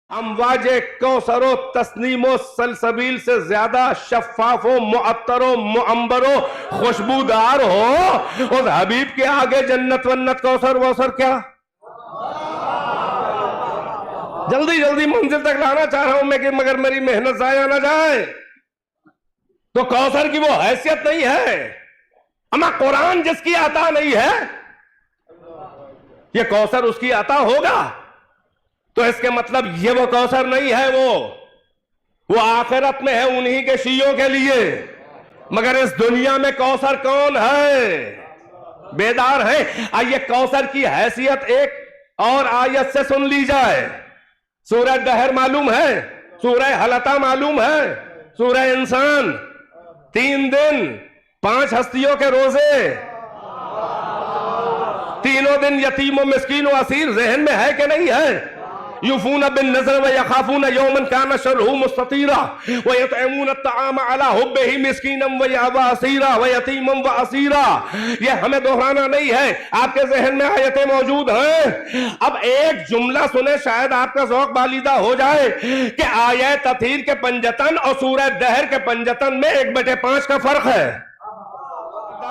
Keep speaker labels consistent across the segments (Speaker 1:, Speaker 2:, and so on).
Speaker 1: अमवाजे कौसरो तस्नीमो सलसबील से ज्यादा शफाफो मुअत्तरो मुअंबरो खुशबूदार हो उस हबीब के आगे जन्नत वन्नत कौसर वौसर क्या। जल्दी जल्दी मंजिल तक लाना चाह रहा हूं मैं कि मगर मेरी मेहनत जाया ना जाए। तो कौसर की वो हैसियत नहीं है, अमा कुरान जिसकी अता नहीं है ये कौसर उसकी अता होगा। तो इसके मतलब ये वो कौसर नहीं है, वो आखिरत में है उन्हीं के शियों के लिए। मगर इस दुनिया में कौसर कौन है? बेदार है। आइए कौसर की हैसियत एक और आयत से सुन ली जाए। सूरह दहर मालूम है, सूरह हलता मालूम है, सूरह इंसान, 3 दिन 5 हस्तियों के रोजे, तीनों दिन यतीम व मिस्कीन व असीर जहन में है कि नहीं है? युफून बिन नजर व यखाफून यौमन कान शरहु मुस्ततीरा व यतअमून अत्तआम अला हुब्बिही मिस्कीनम व असीरा व यतीमम व असीरा। ये हमें दोहराना नहीं है, आपके जहन में आयतें मौजूद हैं। अब एक जुमला सुने शायद आपका ज़ौक़ बालिदा हो जाए कि आयत तथीर के पंजतन और सूरह दहर के पंजतन में 1/5 का फर्क है।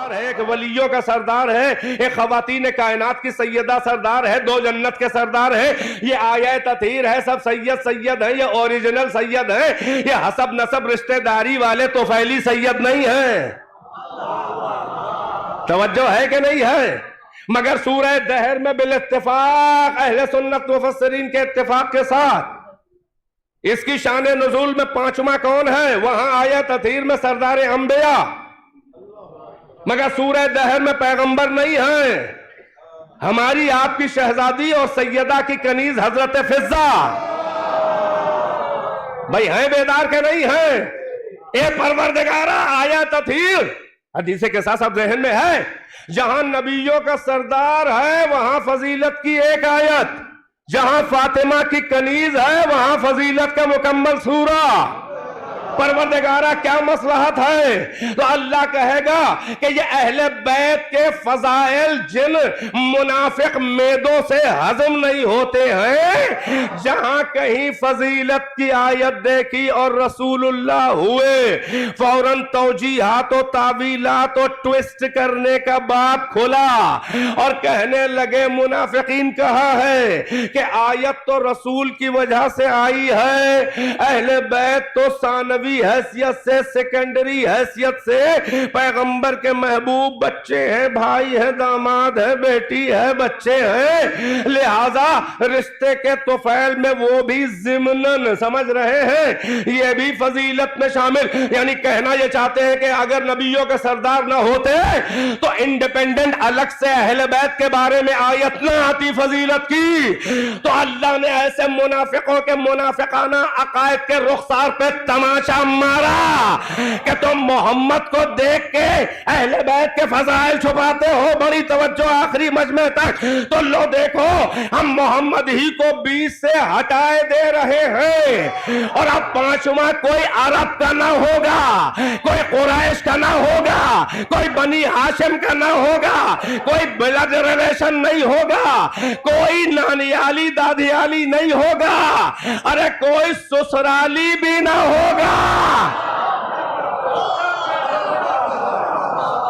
Speaker 1: है एक वलियों का सरदार है, एक खवातीन कायनात की सैयदा सरदार है, 2 जन्नत के सरदार है। ये आयत तथीर है, सब सैयद सैयद है, ये ओरिजिनल सैयद है, ये हसब नसब रिश्तेदारी वाले तोफैली सैयद नहीं है। तवज्जो है कि नहीं है? मगर सूरह दहर में बिल इत्तिफाक अहले सुन्नत मुफस्सिरीन के इत्तिफाक के साथ इसकी शान नुज़ूल में 5वां कौन है? वहां आयत तथीर में सरदार अंबिया, मगर सूरह दहर में पैगंबर नहीं है। हमारी आपकी शहजादी और सैयदा की कनीज हजरत फिजा भाई हैं बेदार के नहीं है? ए परवरदिगारा आया तथीर हदीसे के साथ सब जहन में है, जहां नबियों का सरदार है वहां फजीलत की एक आयत, जहां फातिमा की कनीज है वहां फजीलत का मुकम्मल सूरा। परवरदिगारा क्या मसलहत है? तो अल्लाह कहेगा कि ये अहले बैत के फजाइल जिन मुनाफिक मेदों से हजम नहीं होते हैं, जहां कहीं फजीलत की आयत देखी और रसूलुल्लाह हुए फौरन तौजीहात और तावीलात और ट्विस्ट करने का बाप खुला और कहने लगे मुनाफिकीन कहा है कि आयत तो रसूल की वजह से आई है, अहले बैत तो सानवी हैसियत से, सेकेंडरी हैसियत से पैगंबर के महबूब बच्चे हैं, भाई है, दामाद है, बेटी है, बच्चे हैं, लिहाजा रिश्ते के तोफैल में वो भी जिम्नन, समझ रहे हैं, ये भी फजीलत में शामिल। यानी कहना ये चाहते हैं कि अगर नबियों के सरदार ना होते तो इंडिपेंडेंट अलग से अहले बैत के बारे में आयत ना आती फजीलत की। तो अल्लाह ने ऐसे मुनाफिकों के मुनाफिकाना अकायद के रुखसार पे तमाशा मारा कि तुम मोहम्मद को देख के अहले बैत के फजाइल छुपाते हो। बड़ी तवज्जो आखिरी मजमे तक। तो लो देखो हम मोहम्मद ही को 20 से हटाए दे रहे हैं और अब 5वां कोई अरब का ना होगा, कोई कुरैश का ना होगा, कोई बनी हाशिम का ना होगा, कोई ब्लड रिलेशन नहीं होगा, कोई नानियाली दादियाली नहीं होगा, अरे कोई ससुराली भी ना होगा,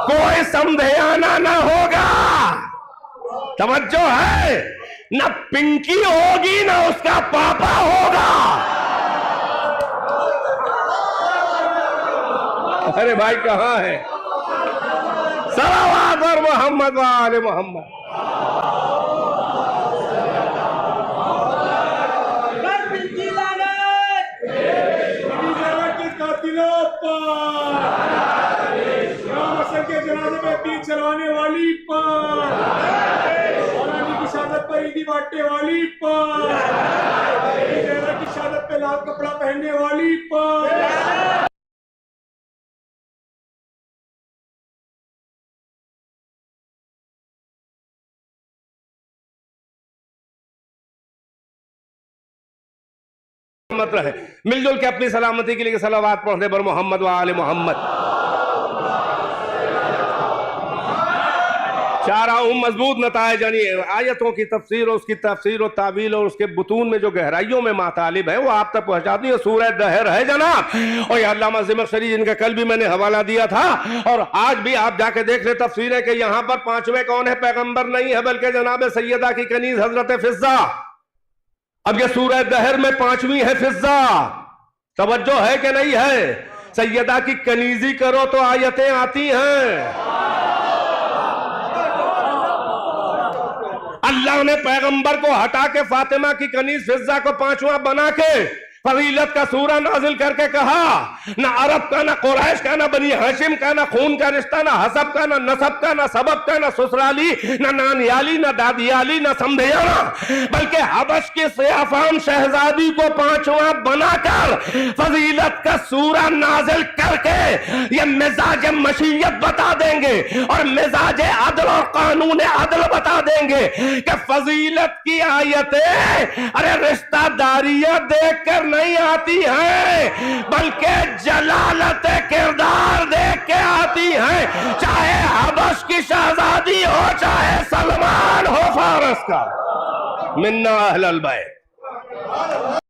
Speaker 1: कोई समझाना ना होगा। तवज्जो है? ना पिंकी होगी ना उसका पापा होगा। अरे भाई कहां है? सलावत और मोहम्मद वाले मोहम्मद।
Speaker 2: के जनाजे में तीर चलाने वाली पर, की शहादत पर ईदी बांटने वाली पर, की शहादत पे लाल कपड़ा पहनने वाली पर।
Speaker 1: रहे मिलजुल के अपनी सलामती के लिए सलावत पढ़ने पर मोहम्मद व आले मोहम्मद। चाह रहा हूं मजबूत नतायज यानी आयतों की तफसीर और उसकी तफसीर और तावील और उसके बुतून में जो गहराइयों में मातालिब है वो आप तक पहुंचा दी। सूरह दहर है जनाब, और अल्लामा ज़मख़शरी जिनका कल भी मैंने हवाला दिया था और आज भी आप जाके देख ले तफसीर है कि यहां पर पांचवें कौन है, पैगंबर नहीं है बल्कि जनाब सैयदा की कनीज हजरत फिज़्ज़ा। अब ये सूरह दहर में पांचवी है फिज़्ज़ा, तवज्जो है कि नहीं है? सैयदा की कनीजी करो तो आयतें आती हैं। अल्लाह ने पैगंबर को हटा के फातिमा की कनीज फिज़्ज़ा को पांचवा बना के फजीलत का सूरा नाजिल करके कहा, ना अरब का, ना कुरैश का, ना बनी हाशिम का, ना खून का रिश्ता, ना हसब का, ना नसब का, ना सबब का, ना ससुराली, ना नानियाली, ना दादियाली, ना समधियाना, बल्कि हबश की सियाफाम शहजादी को पांचवा बनाकर फजीलत का सूरा नाजिल करके ये मिजाज मशीयत बता देंगे और मिजाज अदल और कानून अदल बता देंगे कि फजीलत की आयतें अरे रिश्तादारियां देखकर नहीं आती है बल्कि जलालत किरदार देख के आती है, चाहे हबश की शहजादी हो चाहे सलमान हो फारस का। मिन्ना अहलल बैत।